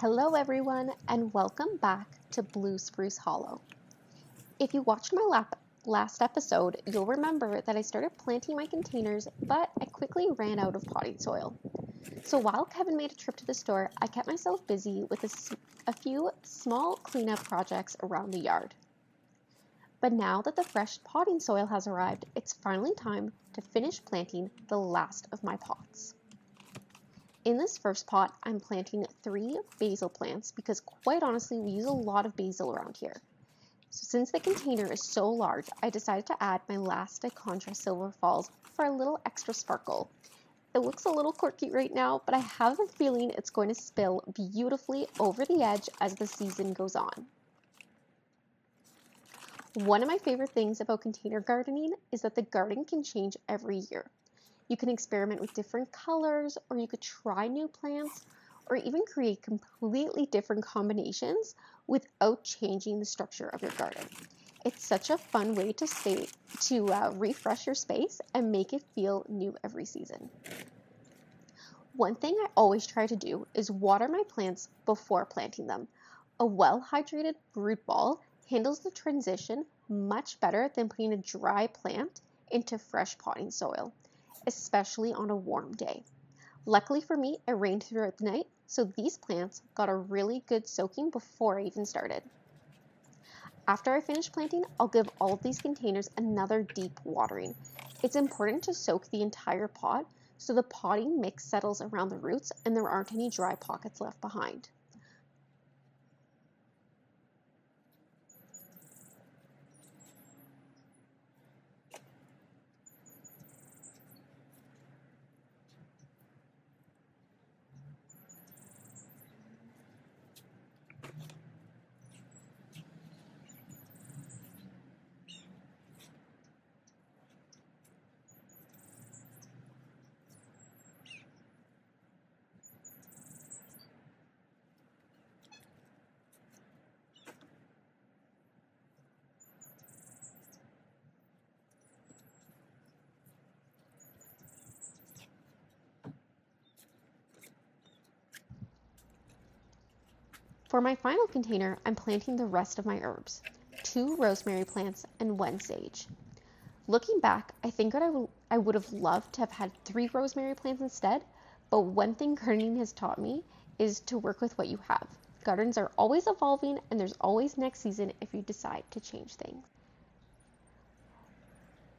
Hello everyone and welcome back to Blue Spruce Hollow. If you watched my last episode, you'll remember that I started planting my containers, but I quickly ran out of potting soil. So while Kevin made a trip to the store, I kept myself busy with a few small cleanup projects around the yard. But now that the fresh potting soil has arrived, it's finally time to finish planting the last of my pots. In this first pot, I'm planting 3 basil plants because quite honestly, we use a lot of basil around here. So since the container is so large, I decided to add my last Dichondra Silver Falls for a little extra sparkle. It looks a little quirky right now, but I have a feeling it's going to spill beautifully over the edge as the season goes on. One of my favorite things about container gardening is that the garden can change every year. You can experiment with different colors, or you could try new plants, or even create completely different combinations without changing the structure of your garden. It's such a fun way to refresh your space and make it feel new every season. One thing I always try to do is water my plants before planting them. A well-hydrated root ball handles the transition much better than putting a dry plant into fresh potting soil, especially on a warm day. Luckily for me, it rained throughout the night, so these plants got a really good soaking before I even started. After I finish planting, I'll give all of these containers another deep watering. It's important to soak the entire pot so the potting mix settles around the roots and there aren't any dry pockets left behind. For my final container, I'm planting the rest of my herbs, 2 rosemary plants and 1 sage. Looking back, I think that I would have loved to have had 3 rosemary plants instead, but one thing gardening has taught me is to work with what you have. Gardens are always evolving and there's always next season if you decide to change things.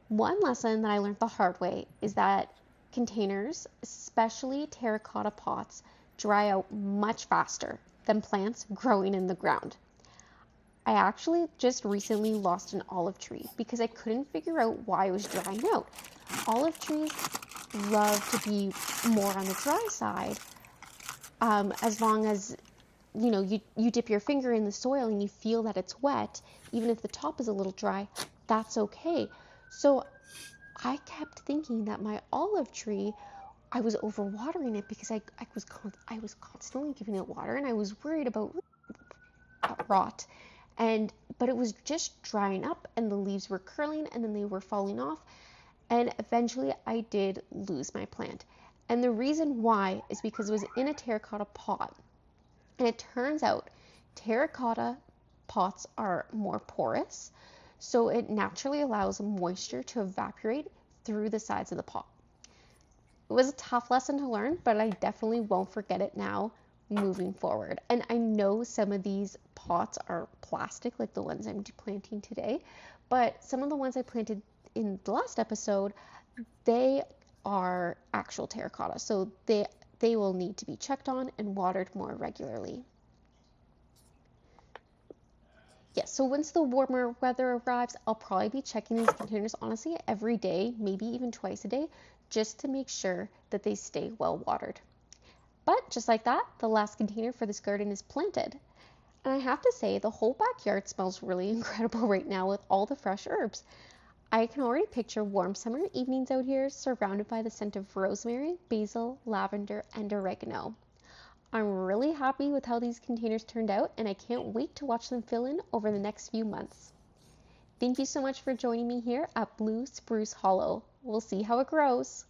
One lesson that I learned the hard way is that containers, especially terracotta pots, dry out much faster than plants growing in the ground. I actually just recently lost an olive tree because I couldn't figure out why it was drying out. Olive trees love to be more on the dry side, as long as you dip your finger in the soil and you feel that it's wet, even if the top is a little dry, that's okay. So I kept thinking that my olive tree, I was overwatering it because I was constantly giving it water and I was worried about rot. But it was just drying up and the leaves were curling and then they were falling off, and eventually I did lose my plant. And the reason why is because it was in a terracotta pot. And it turns out terracotta pots are more porous, so it naturally allows moisture to evaporate through the sides of the pot. It was a tough lesson to learn, but I definitely won't forget it now moving forward. And I know some of these pots are plastic, like the ones I'm planting today, but some of the ones I planted in the last episode, they are actual terracotta, so they will need to be checked on and watered more regularly. Yes, so once the warmer weather arrives, I'll probably be checking these containers honestly every day, maybe even twice a day, just to make sure that they stay well watered. But just like that, the last container for this garden is planted. And I have to say, the whole backyard smells really incredible right now with all the fresh herbs. I can already picture warm summer evenings out here surrounded by the scent of rosemary, basil, lavender, and oregano. I'm really happy with how these containers turned out, and I can't wait to watch them fill in over the next few months. Thank you so much for joining me here at Blue Spruce Hollow. We'll see how it grows.